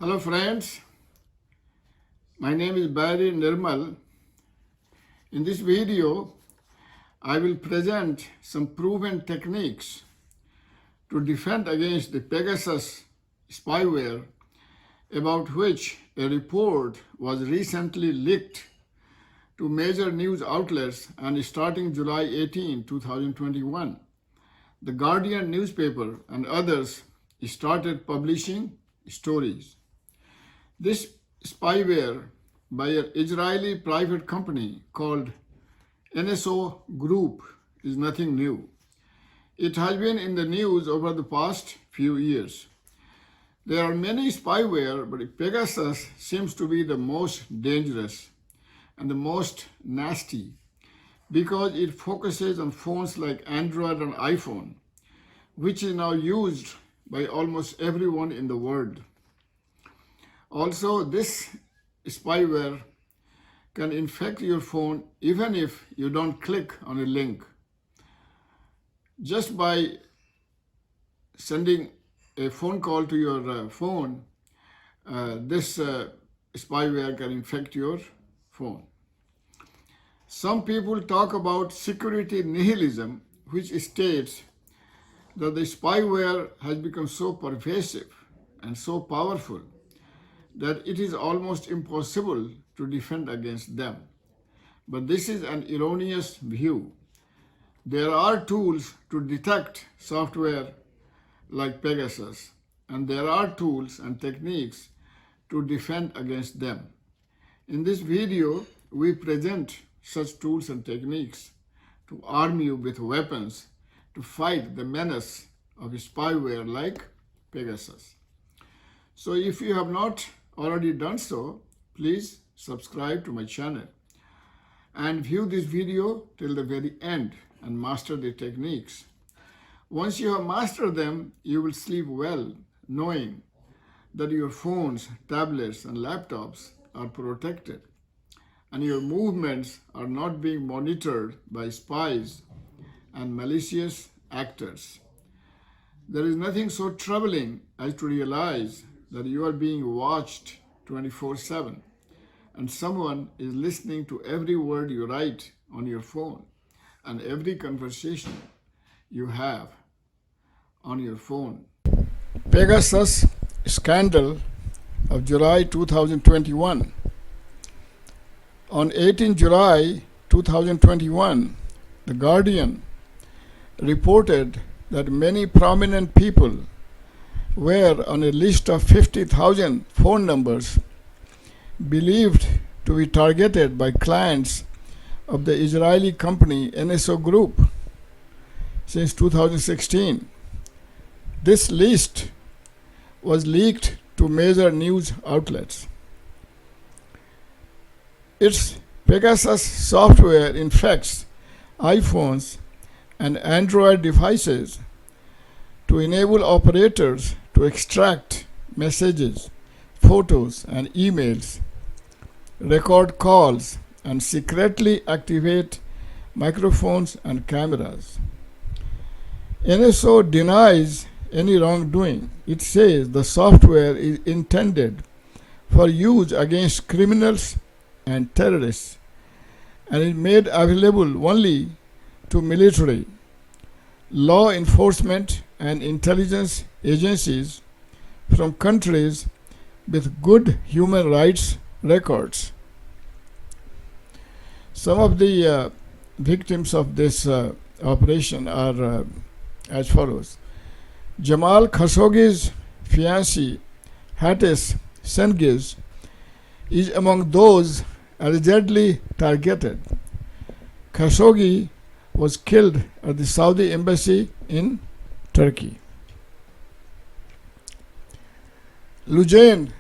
Hello friends, my name is Barry Nirmal. In this video, I will present some proven techniques to defend against the Pegasus spyware, about which a report was recently leaked to major news outlets and starting July 18, 2021. The Guardian newspaper and others started publishing stories. This spyware by an Israeli private company called NSO Group is nothing new. It has been in the news over the past few years. There are many spyware, but Pegasus seems to be the most dangerous and the most nasty because it focuses on phones like Android and iPhone, which is now used by almost everyone in the world. Also, this spyware can infect your phone even if you don't click on a link. Just by sending a phone call to your phone, this spyware can infect your phone. Some people talk about security nihilism, which states that the spyware has become so pervasive and so powerful that it is almost impossible to defend against them. But this is an erroneous view. There are tools to detect software like Pegasus, and there are tools and techniques to defend against them. In this video, we present such tools and techniques to arm you with weapons to fight the menace of spyware like Pegasus. So if you have not already done so, please subscribe to my channel and view this video till the very end and master the techniques. Once you have mastered them, you will sleep well knowing that your phones, tablets, and laptops are protected and your movements are not being monitored by spies and malicious actors. There is nothing so troubling as to realize that you are being watched 24/7 and someone is listening to every word you write on your phone and every conversation you have on your phone. Pegasus scandal of July 2021. On 18 July 2021, The Guardian reported that many prominent people were on a list of 50,000 phone numbers believed to be targeted by clients of the Israeli company NSO Group since 2016. This list was leaked to major news outlets. Its Pegasus software infects iPhones and Android devices to enable operators to extract messages, photos, and emails, record calls, and secretly activate microphones and cameras. NSO denies any wrongdoing. It says the software is intended for use against criminals and terrorists and is made available only to military, law enforcement, and intelligence agencies from countries with good human rights records. Some of the victims of this operation are as follows. Jamal Khashoggi's fiancée, Hattis Sengiz, is among those allegedly targeted. Khashoggi was killed at the Saudi embassy in Turkey. Lujain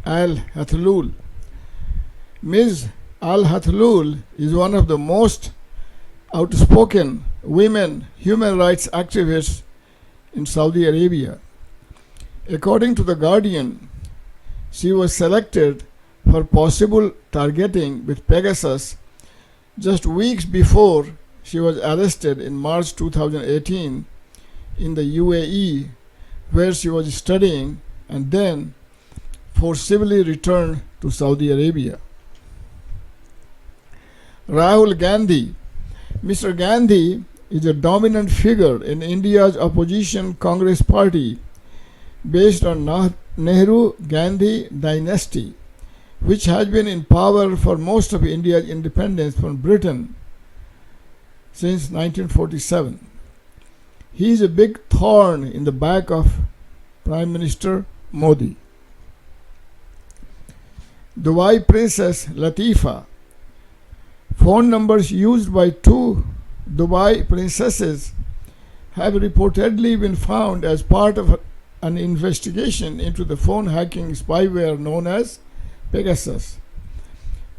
al-Hathloul. Ms. al-Hathloul is one of the most outspoken women human rights activists in Saudi Arabia. According to The Guardian, she was selected for possible targeting with Pegasus just weeks before she was arrested in March 2018 in the UAE, where she was studying, and then forcibly returned to Saudi Arabia. Rahul Gandhi. Mr. Gandhi is a dominant figure in India's opposition Congress party based on Nehru-Gandhi dynasty, which has been in power for most of India's independence from Britain since 1947. He is a big thorn in the back of Prime Minister Modi. Dubai Princess Latifa. Phone numbers used by two Dubai princesses have reportedly been found as part of an investigation into the phone hacking spyware known as Pegasus.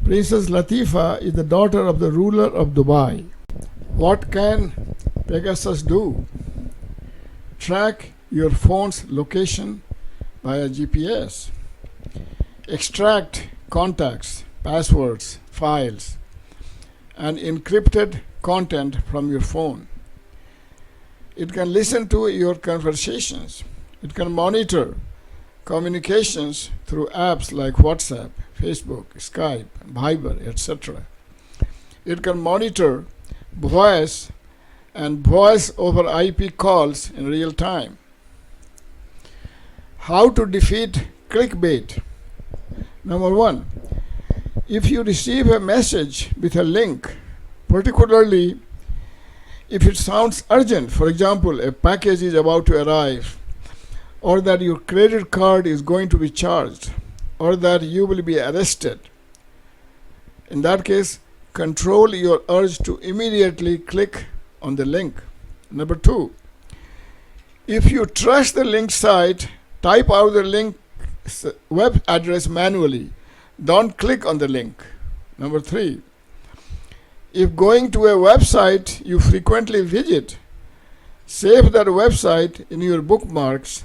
Princess Latifa is the daughter of the ruler of Dubai. What can Pegasus do? Track your phone's location via GPS. Extract contacts, passwords, files, and encrypted content from your phone. It can listen to your conversations. It can monitor communications through apps like WhatsApp, Facebook, Skype, Viber, etc. It can monitor voice and voice over IP calls in real time. How to defeat clickbait? Number 1. If you receive a message with a link, particularly if it sounds urgent, for example, a package is about to arrive, or that your credit card is going to be charged, or that you will be arrested, in that case, control your urge to immediately click on the link. Number 2, if you trust the link site, type out the link web address manually. Don't click on the link. Number 3, if going to a website you frequently visit, save that website in your bookmarks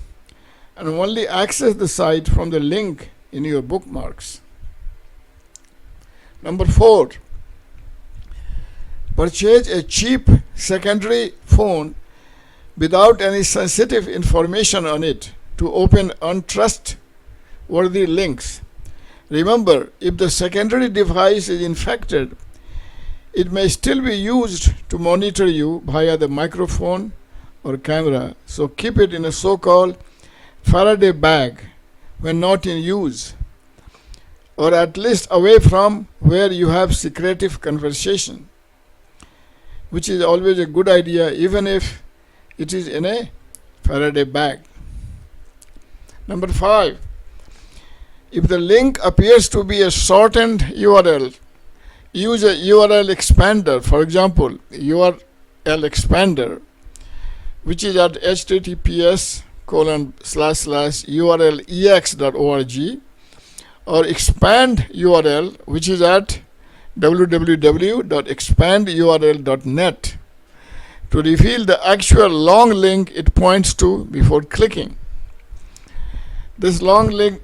and only access the site from the link in your bookmarks. Number 4, purchase a cheap secondary phone without any sensitive information on it to open untrustworthy links. Remember, if the secondary device is infected, it may still be used to monitor you via the microphone or camera, so keep it in a so-called Faraday bag when not in use, or at least away from where you have secretive conversation, which is always a good idea even if it is in a Faraday bag. Number 5, if the link appears to be a shortened URL, use a URL expander. For example, URL expander, which is at https://urlex.org, or ExpandURL, which is at www.expandurl.net, to reveal the actual long link it points to before clicking. This long link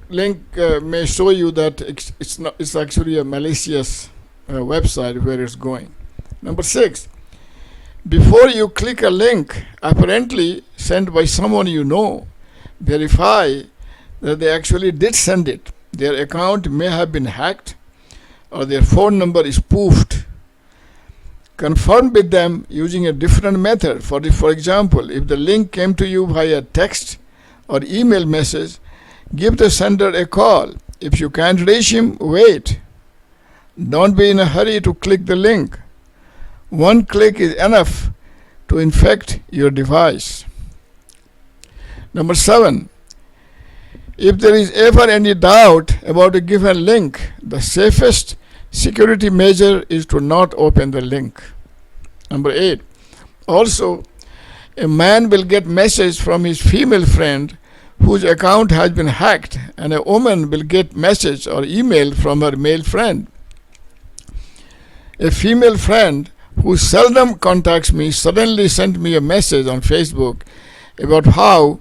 may show you that it's actually a malicious website where it's going. Number 6, before you click a link apparently sent by someone you know, verify that they actually did send it. Their account may have been hacked or their phone number is spoofed. Confirm with them using a different method. For example, if the link came to you via text or email message, give the sender a call. If you can't reach him, wait. Don't be in a hurry to click the link. One click is enough to infect your device. Number 7, if there is ever any doubt about a given link, the safest security measure is to not open the link. Number 8, also, a man will get message from his female friend whose account has been hacked, and a woman will get message or email from her male friend. A female friend who seldom contacts me suddenly sent me a message on Facebook about how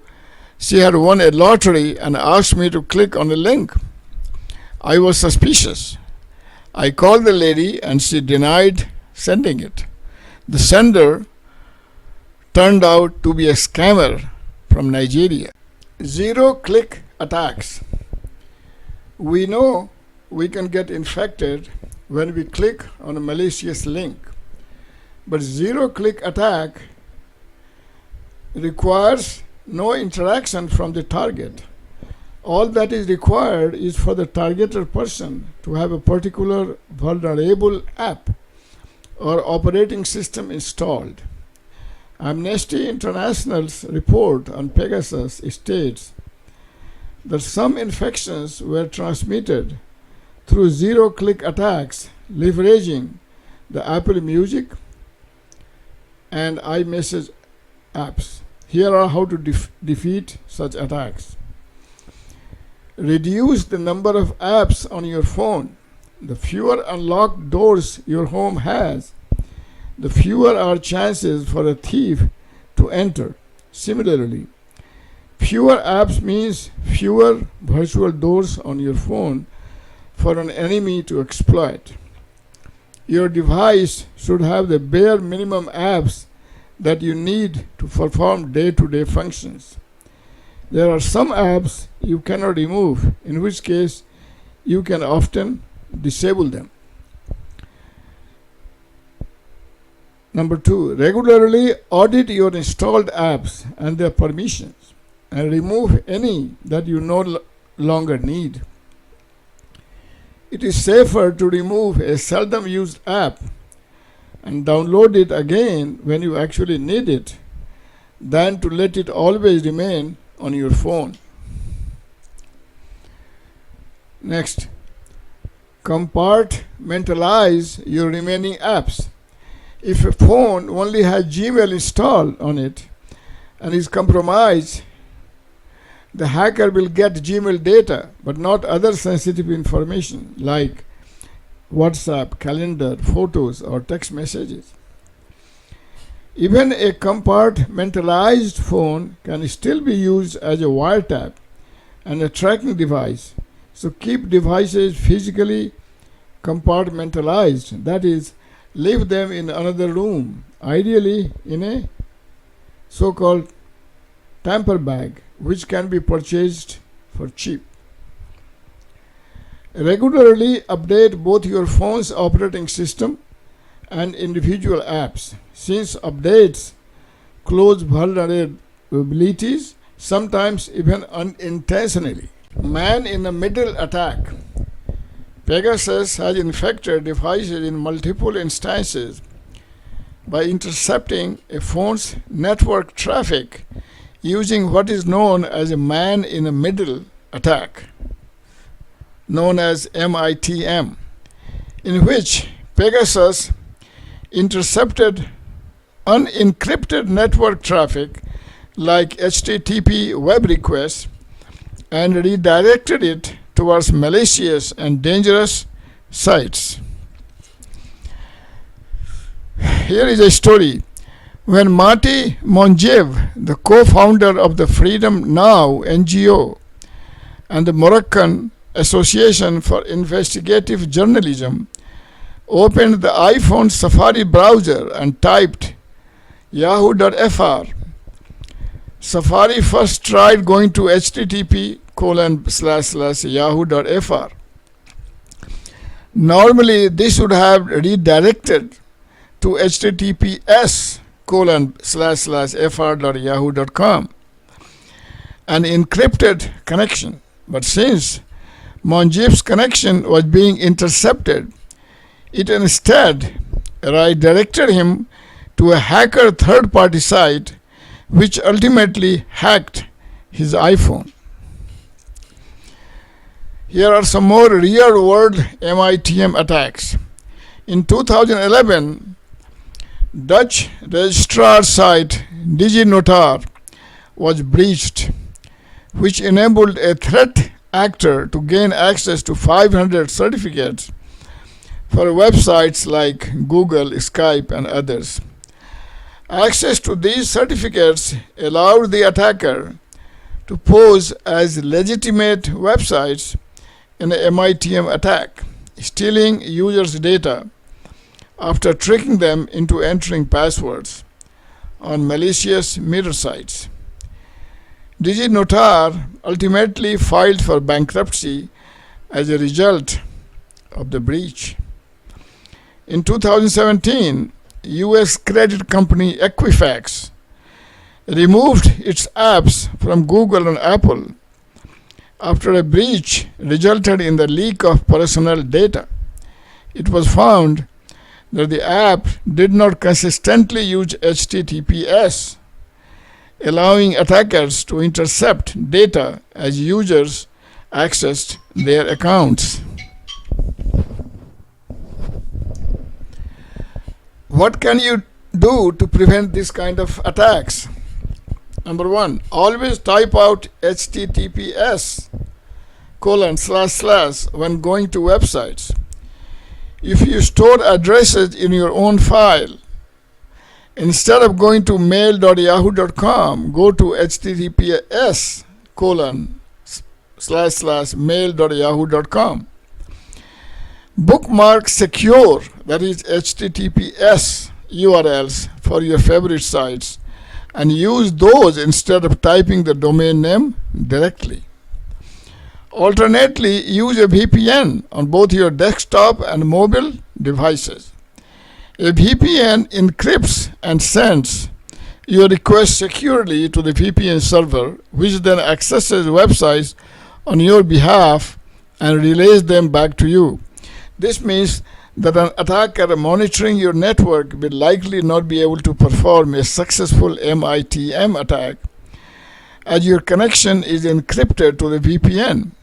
she had won a lottery and asked me to click on a link. I was suspicious. I called the lady and she denied sending it. The sender turned out to be a scammer from Nigeria. Zero-click attacks. We know we can get infected when we click on a malicious link, but zero-click attack requires no interaction from the target. All that is required is for the targeted person to have a particular vulnerable app or operating system installed. Amnesty International's report on Pegasus states that some infections were transmitted through zero-click attacks leveraging the Apple Music and iMessage apps. Here are how to defeat such attacks. Reduce the number of apps on your phone. The fewer unlocked doors your home has, the fewer are chances for a thief to enter. Similarly, fewer apps means fewer virtual doors on your phone for an enemy to exploit. Your device should have the bare minimum apps that you need to perform day-to-day functions. There are some apps you cannot remove, in which case you can often disable them. Number 2, regularly audit your installed apps and their permissions and remove any that you no longer need. It is safer to remove a seldom used app and download it again when you actually need it than to let it always remain on your phone. Next, compartmentalize your remaining apps. If a phone only has Gmail installed on it and is compromised, the hacker will get Gmail data but not other sensitive information like WhatsApp, calendar, photos, or text messages. Even a compartmentalized phone can still be used as a wiretap and a tracking device, so keep devices physically compartmentalized, that is, leave them in another room, ideally in a so-called tamper bag, which can be purchased for cheap. Regularly update both your phone's operating system and individual apps, since updates close vulnerabilities, sometimes even unintentionally. Man-in-the-middle attack. Pegasus has infected devices in multiple instances by intercepting a phone's network traffic using what is known as a man-in-the-middle attack, known as MITM, in which Pegasus intercepted unencrypted network traffic like HTTP web requests and redirected it towards malicious and dangerous sites. Here is a story. When Marty Monjev, the co-founder of the Freedom Now NGO and the Moroccan Association for Investigative Journalism, opened the iPhone Safari browser and typed yahoo.fr, Safari first tried going to http://yahoo.fr. Normally, this would have redirected to https://fr.yahoo.com, an encrypted connection. But since Monjev's connection was being intercepted, it instead redirected him to a hacker third-party site, which ultimately hacked his iPhone. Here are some more real-world MITM attacks. In 2011, Dutch registrar site DigiNotar was breached, which enabled a threat actor to gain access to 500 certificates for websites like Google, Skype, and others. Access to these certificates allowed the attacker to pose as legitimate websites in a MITM attack, stealing users' data after tricking them into entering passwords on malicious mirror sites. DigiNotar ultimately filed for bankruptcy as a result of the breach. In 2017, U.S. credit company Equifax removed its apps from Google and Apple after a breach resulted in the leak of personal data. It was found that the app did not consistently use HTTPS, allowing attackers to intercept data as users accessed their accounts. What can you do to prevent this kind of attacks? Number one, always type out https:// when going to websites. If you store addresses in your own file, instead of going to mail.yahoo.com, go to https://mail.yahoo.com. Bookmark secure, that is HTTPS URLs for your favorite sites, and use those instead of typing the domain name directly. Alternately, use a VPN on both your desktop and mobile devices. A VPN encrypts and sends your request securely to the VPN server, which then accesses websites on your behalf and relays them back to you. This means that an attacker monitoring your network will likely not be able to perform a successful MITM attack, as your connection is encrypted to the VPN.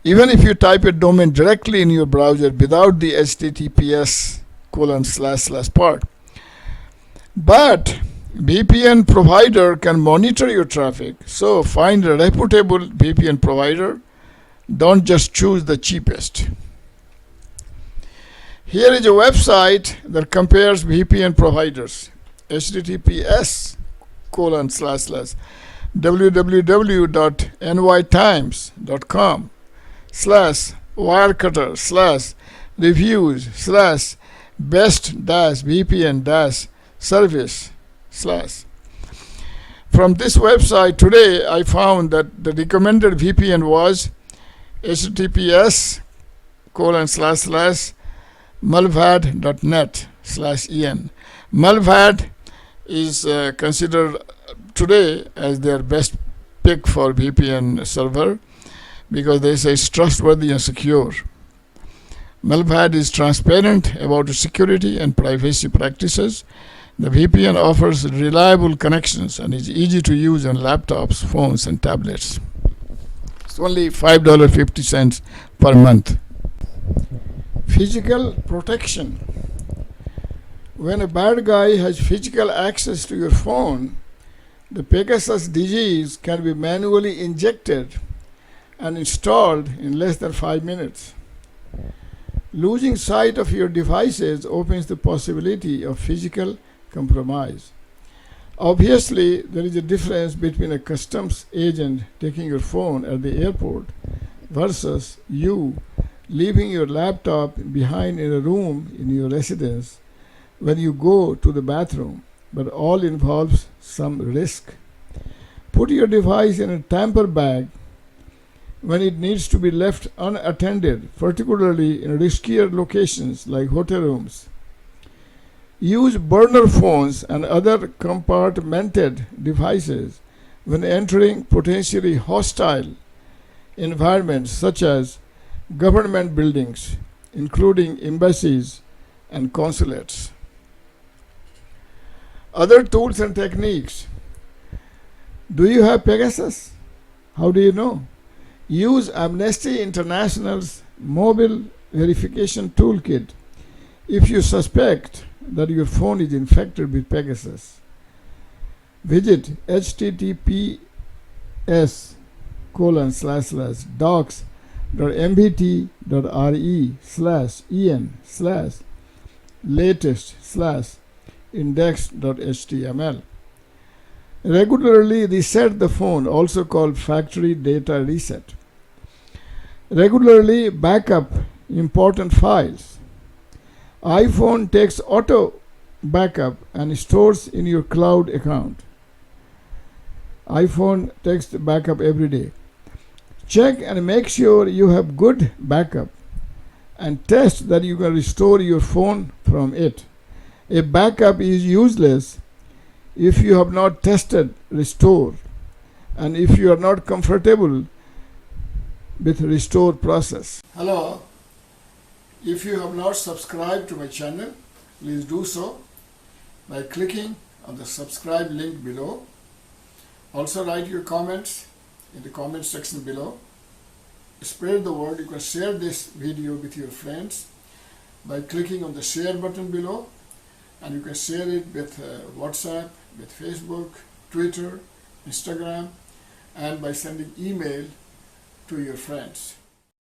Even if you type a domain directly in your browser without the HTTPS:// part. But VPN provider can monitor your traffic, so find a reputable VPN provider. Don't just choose the cheapest. Here is a website that compares VPN providers. https://www.nytimes.com/wirecutter/reviews/best-vpn-service/. From this website today, I found that the recommended VPN was https://mulvad.net/en. Mulvad is considered today as their best pick for VPN server because they say it's trustworthy and secure. Mulvad is transparent about its security and privacy practices. The VPN offers reliable connections and is easy to use on laptops, phones, and tablets. It's only $5.50 per month. Physical protection. When a bad guy has physical access to your phone, the Pegasus disease can be manually injected and installed in less than 5 minutes. Losing sight of your devices opens the possibility of physical compromise. Obviously, there is a difference between a customs agent taking your phone at the airport versus you leaving your laptop behind in a room in your residence when you go to the bathroom, but all involves some risk. Put your device in a tamper bag when it needs to be left unattended, particularly in riskier locations like hotel rooms. Use burner phones and other compartmented devices when entering potentially hostile environments such as government buildings, including embassies and consulates. Other tools and techniques. Do you have Pegasus? How do you know? Use Amnesty International's mobile verification toolkit if you suspect that your phone is infected with Pegasus. Visit https://docs.mbt.re/latest/index.html. Regularly reset the phone, also called factory data reset. Regularly backup important files. iPhone takes auto backup and stores in your cloud account. iPhone takes the backup every day. Check and make sure you have good backup and test that you can restore your phone from it. A backup is useless if you have not tested restore and if you are not comfortable with restore process. Hello, if you have not subscribed to my channel, please do so by clicking on the subscribe link below. Also write your comments in the comment section below. Spread the word. You can share this video with your friends by clicking on the share button below, and you can share it with WhatsApp, with Facebook, Twitter, Instagram, and by sending email to your friends.